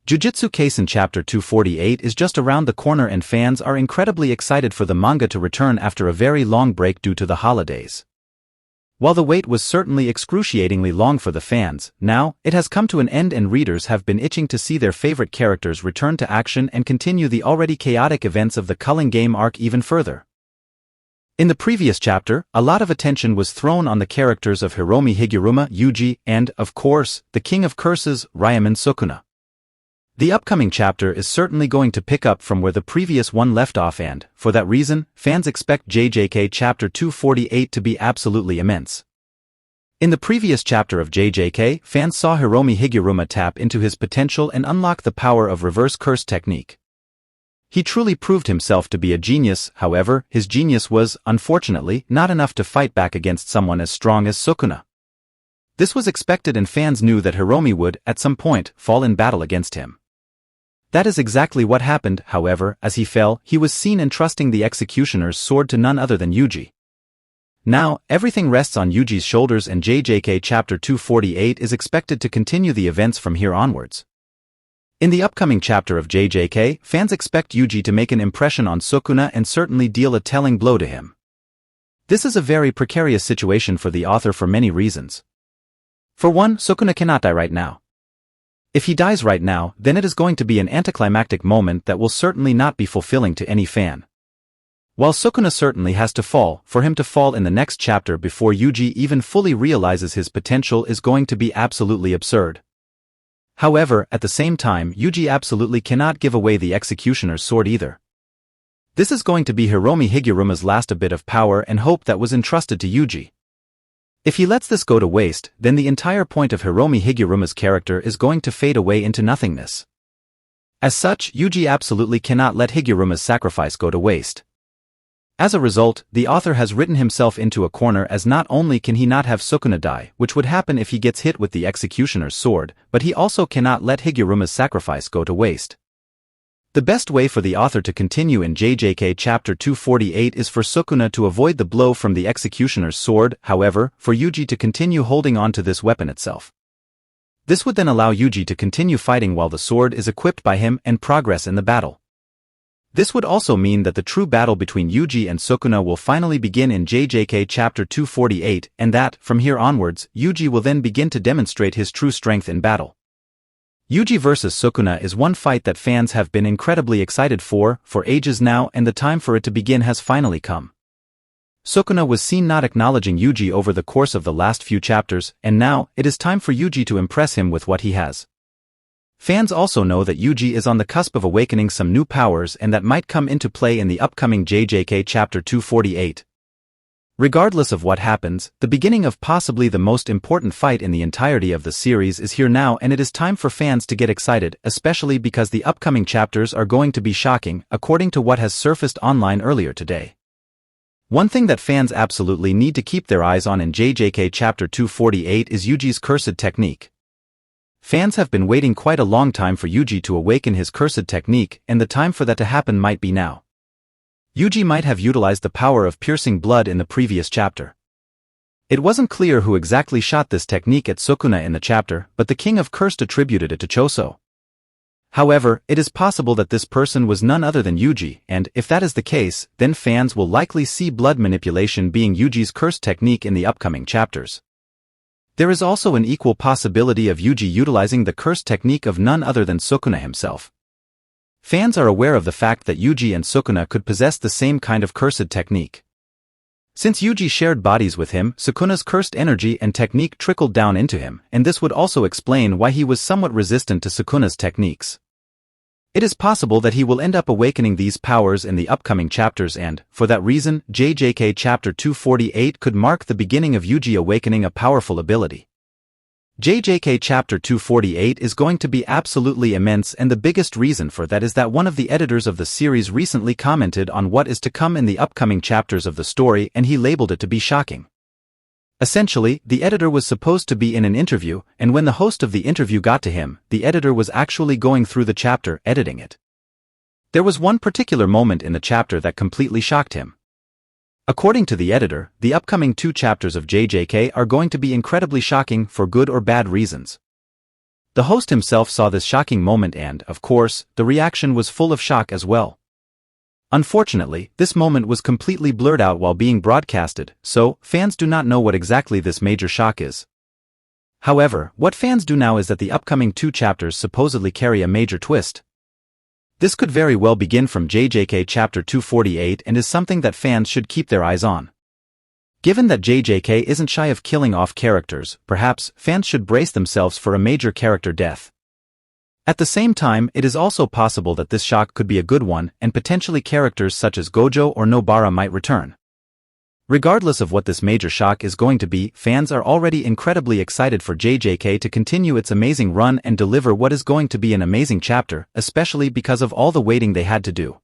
Jujutsu Kaisen Chapter 248 is just around the corner and fans are incredibly excited for the manga to return after a very long break due to the holidays. While the wait was certainly excruciatingly long for the fans, now, it has come to an end and readers have been itching to see their favorite characters return to action and continue the already chaotic events of the Culling Game arc even further. In the previous chapter, a lot of attention was thrown on the characters of Hiromi Higuruma, Yuji, and, of course, the King of Curses, Ryaman Sukuna. The upcoming chapter is certainly going to pick up from where the previous one left off and, for that reason, fans expect JJK Chapter 248 to be absolutely immense. In the previous chapter of JJK, fans saw Hiromi Higuruma tap into his potential and unlock the power of reverse curse technique. He truly proved himself to be a genius, however, his genius was, unfortunately, not enough to fight back against someone as strong as Sukuna. This was expected and fans knew that Hiromi would, at some point, fall in battle against him. That is exactly what happened, however, as he fell, he was seen entrusting the executioner's sword to none other than Yuji. Now, everything rests on Yuji's shoulders and JJK Chapter 248 is expected to continue the events from here onwards. In the upcoming chapter of JJK, fans expect Yuji to make an impression on Sukuna and certainly deal a telling blow to him. This is a very precarious situation for the author for many reasons. For one, Sukuna cannot die right now. If he dies right now, then it is going to be an anticlimactic moment that will certainly not be fulfilling to any fan. While Sukuna certainly has to fall, for him to fall in the next chapter before Yuji even fully realizes his potential is going to be absolutely absurd. However, at the same time, Yuji absolutely cannot give away the executioner's sword either. This is going to be Hiromi Higuruma's last bit of power and hope that was entrusted to Yuji. If he lets this go to waste, then the entire point of Hiromi Higuruma's character is going to fade away into nothingness. As such, Yuji absolutely cannot let Higuruma's sacrifice go to waste. As a result, the author has written himself into a corner as not only can he not have Sukuna die, which would happen if he gets hit with the executioner's sword, but he also cannot let Higuruma's sacrifice go to waste. The best way for the author to continue in JJK Chapter 248 is for Sukuna to avoid the blow from the executioner's sword, however, for Yuji to continue holding on to this weapon itself. This would then allow Yuji to continue fighting while the sword is equipped by him and progress in the battle. This would also mean that the true battle between Yuji and Sukuna will finally begin in JJK Chapter 248 and that, from here onwards, Yuji will then begin to demonstrate his true strength in battle. Yuji vs Sukuna is one fight that fans have been incredibly excited for ages now and the time for it to begin has finally come. Sukuna was seen not acknowledging Yuji over the course of the last few chapters, and now, it is time for Yuji to impress him with what he has. Fans also know that Yuji is on the cusp of awakening some new powers and that might come into play in the upcoming JJK Chapter 248. Regardless of what happens, the beginning of possibly the most important fight in the entirety of the series is here now and it is time for fans to get excited, especially because the upcoming chapters are going to be shocking, according to what has surfaced online earlier today. One thing that fans absolutely need to keep their eyes on in JJK Chapter 248 is Yuji's cursed technique. Fans have been waiting quite a long time for Yuji to awaken his cursed technique, and the time for that to happen might be now. Yuji might have utilized the power of piercing blood in the previous chapter. It wasn't clear who exactly shot this technique at Sukuna in the chapter, but the King of Cursed attributed it to Choso. However, it is possible that this person was none other than Yuji, and, if that is the case, then fans will likely see blood manipulation being Yuji's cursed technique in the upcoming chapters. There is also an equal possibility of Yuji utilizing the cursed technique of none other than Sukuna himself. Fans are aware of the fact that Yuji and Sukuna could possess the same kind of cursed technique. Since Yuji shared bodies with him, Sukuna's cursed energy and technique trickled down into him, and this would also explain why he was somewhat resistant to Sukuna's techniques. It is possible that he will end up awakening these powers in the upcoming chapters and, for that reason, JJK Chapter 248 could mark the beginning of Yuji awakening a powerful ability. JJK Chapter 248 is going to be absolutely immense and the biggest reason for that is that one of the editors of the series recently commented on what is to come in the upcoming chapters of the story and he labeled it to be shocking. Essentially, the editor was supposed to be in an interview, and when the host of the interview got to him, the editor was actually going through the chapter, editing it. There was one particular moment in the chapter that completely shocked him. According to the editor, the upcoming 2 chapters of JJK are going to be incredibly shocking for good or bad reasons. The host himself saw this shocking moment and, of course, the reaction was full of shock as well. Unfortunately, this moment was completely blurred out while being broadcasted, so fans do not know what exactly this major shock is. However, what fans do know is that the upcoming 2 chapters supposedly carry a major twist. This could very well begin from JJK chapter 248 and is something that fans should keep their eyes on. Given that JJK isn't shy of killing off characters, perhaps fans should brace themselves for a major character death. At the same time, it is also possible that this shock could be a good one and potentially characters such as Gojo or Nobara might return. Regardless of what this major shock is going to be, fans are already incredibly excited for JJK to continue its amazing run and deliver what is going to be an amazing chapter, especially because of all the waiting they had to do.